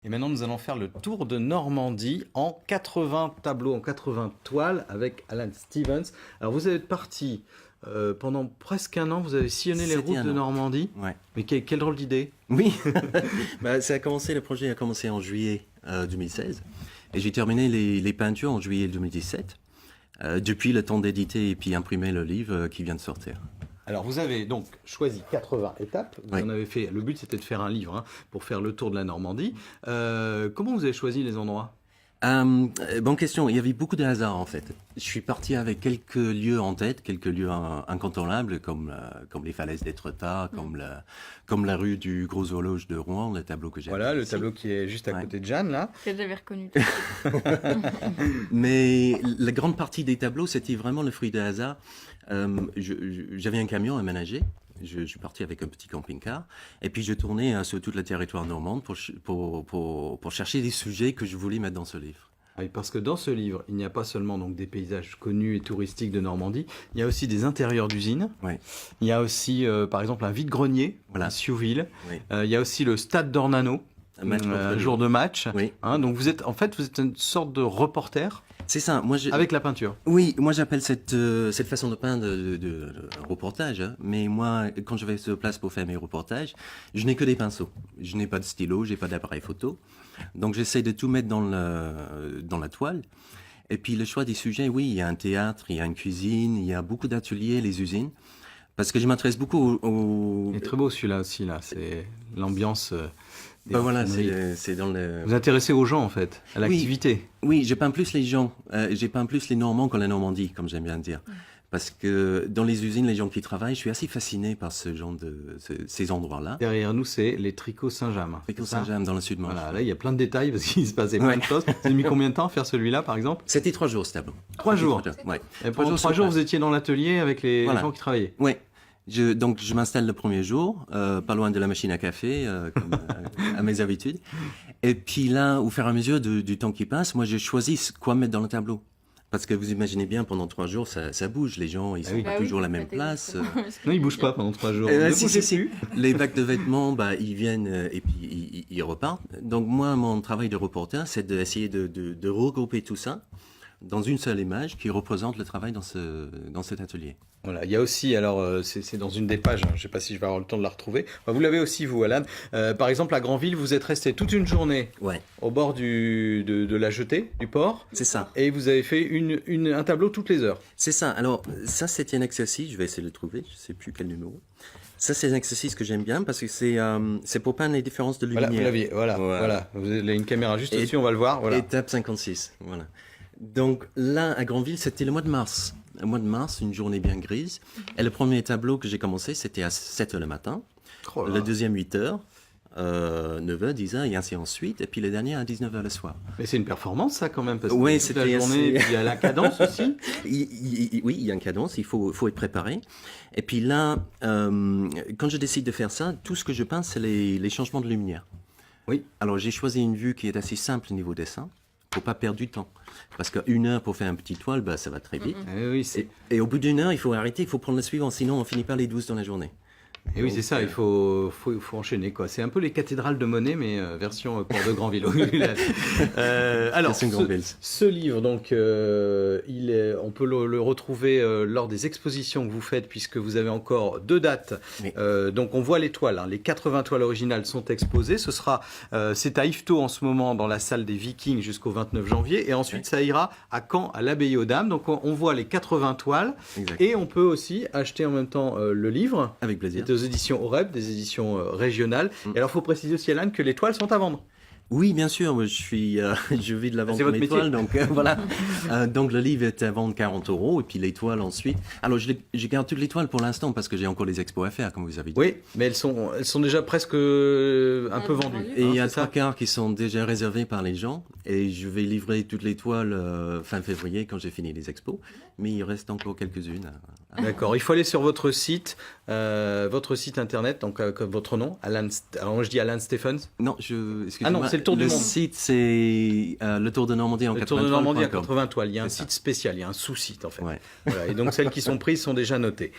Et maintenant, nous allons faire le tour de Normandie en 80 tableaux, en 80 toiles avec Alan Stevens. Alors, vous êtes parti pendant presque un an, vous avez sillonné les routes de Normandie. Ouais. Mais quelle drôle d'idée. Oui, le projet a commencé en juillet 2016 et j'ai terminé les peintures en juillet 2017. Depuis le temps d'éditer et puis imprimer le livre qui vient de sortir. Alors, vous avez donc choisi 80 étapes. Vous en avez fait. Le but, c'était de faire un livre pour faire le tour de la Normandie. Comment vous avez choisi les endroits ? Bonne question. Il y avait beaucoup de hasard en fait. Je suis parti avec quelques lieux en tête, quelques lieux incontournables comme les falaises d'Étretat, comme la rue du Gros Horloge de Rouen, le tableau que j'ai. Voilà, le tableau qui est juste à côté de Jeanne là. Que j'avais reconnu. Mais la grande partie des tableaux, c'était vraiment le fruit de hasard. J'avais un camion aménagé. Je suis parti avec un petit camping-car et puis je tournais sur tout le territoire normand pour chercher des sujets que je voulais mettre dans ce livre. Oui, parce que dans ce livre, il n'y a pas seulement donc des paysages connus et touristiques de Normandie, il y a aussi des intérieurs d'usines. Oui. Il y a aussi, par exemple, un vide-grenier à Siouville. Oui. Il y a aussi le stade d'Ornano, un jour de match. Oui. Donc vous êtes une sorte de reporter. C'est ça. Avec la peinture. Oui, moi j'appelle cette façon de peindre de reportage. Mais moi, quand je vais sur place pour faire mes reportages, je n'ai que des pinceaux. Je n'ai pas de stylo, j'ai pas d'appareil photo. Donc j'essaie de tout mettre dans la toile. Et puis le choix des sujets, oui, il y a un théâtre, il y a une cuisine, il y a beaucoup d'ateliers, les usines. Parce que je m'intéresse beaucoup au... Il est très beau celui-là aussi, là. C'est l'ambiance... voilà, c'est dans le... Vous vous intéressez aux gens, en fait, à l'activité. Oui, je peins plus les gens. Je peins plus les Normands que la Normandie, comme j'aime bien dire. Parce que dans les usines, les gens qui travaillent, je suis assez fasciné par ces endroits-là. Derrière nous, c'est les Tricots Saint-James. Tricots Saint-James dans le Sud-Manche. Voilà, là, il y a plein de détails parce qu'il se passait plein de choses. Vous avez mis combien de temps à faire celui-là, par exemple ? C'était 3 jours, ce tableau. 3 jours. Ouais. Et pendant 3 jours, vous étiez dans l'atelier avec les gens qui travaillaient. Oui. Donc, je m'installe le premier jour, pas loin de la machine à café, comme à mes habitudes. Et puis là, au fur et à mesure du temps qui passe, moi, je choisis quoi mettre dans le tableau. Parce que vous imaginez bien, pendant 3 jours, ça bouge. Les gens, ils sont pas toujours à la même place. Non, ils bougent pas pendant 3 jours. Si. Les bacs de vêtements, ils viennent et puis ils repartent. Donc moi, mon travail de reporter, c'est d'essayer de regrouper tout ça dans une seule image qui représente le travail dans cet atelier. Voilà, il y a aussi, alors c'est dans une des pages, je ne sais pas si je vais avoir le temps de la retrouver, vous l'avez aussi vous Alan, par exemple à Granville, vous êtes resté toute une journée au bord de la jetée, du port. C'est ça. Et vous avez fait un tableau toutes les heures. C'est ça, alors ça c'était un exercice, je vais essayer de le trouver, je ne sais plus quel numéro. Ça c'est un exercice que j'aime bien parce que c'est pour peindre les différences de lumière. Voilà, vous l'aviez, voilà. Vous avez une caméra juste dessus, on va le voir. Voilà. Étape 56, voilà. Donc là, à Granville, c'était le mois de mars. Le mois de mars, une journée bien grise. Et le premier tableau que j'ai commencé, c'était à 7h le matin. Le deuxième, 8h. 9h, 10h, et ainsi ensuite. Et puis le dernier, à 19h le soir. Mais c'est une performance, ça, quand même. Parce que oui, c'était la journée, puis il y a la cadence aussi. Oui, il y a une cadence, il faut être préparé. Et puis là, quand je décide de faire ça, tout ce que je peins, c'est les changements de lumière. Oui. Alors, j'ai choisi une vue qui est assez simple au niveau dessin. Faut pas perdre du temps. Parce qu'une heure pour faire un petit toile, ça va très vite. Et au bout d'une heure, il faut arrêter, il faut prendre le suivant, sinon on finit par les 12 dans la journée. Et oui, c'est ça, il faut enchaîner, quoi. C'est un peu les cathédrales de Monet, mais version port de Granville. Alors, ce livre, donc, on peut le retrouver lors des expositions que vous faites, puisque vous avez encore 2 dates. Oui. Donc, on voit les toiles, les 80 toiles originales sont exposées. C'est à Yvetot en ce moment, dans la salle des Vikings, jusqu'au 29 janvier. Et ensuite, ça ira à Caen, à l'Abbaye aux Dames. Donc, on voit les 80 toiles. Exact. Et on peut aussi acheter en même temps le livre. Avec plaisir. Des éditions Oreb, des éditions régionales. Et alors, il faut préciser aussi, Alan, que les toiles sont à vendre. Oui, bien sûr. Je vis de la vente de mes toiles, donc voilà. Donc le livre est à vendre 40 € et puis les toiles ensuite. Alors je garde toutes les toiles pour l'instant parce que j'ai encore les expos à faire, comme vous avez dit. Oui, mais elles sont déjà presque un peu vendues. Et il y a 3 quarts qui sont déjà réservés par les gens et je vais livrer toutes les toiles fin février quand j'ai fini les expos. Mais il reste encore quelques-unes. D'accord. Il faut aller sur votre site internet, donc comme votre nom, Alan. Alors je dis Alan Stephens. Non, excusez-moi. Ah non, c'est le Tour du Monde. Le site, c'est le Tour de Normandie en 80 toiles. Le Tour de Normandie en 80 toiles. Il y a un site spécial, il y a un sous-site en fait. Ouais. Voilà. Et donc celles qui sont prises sont déjà notées.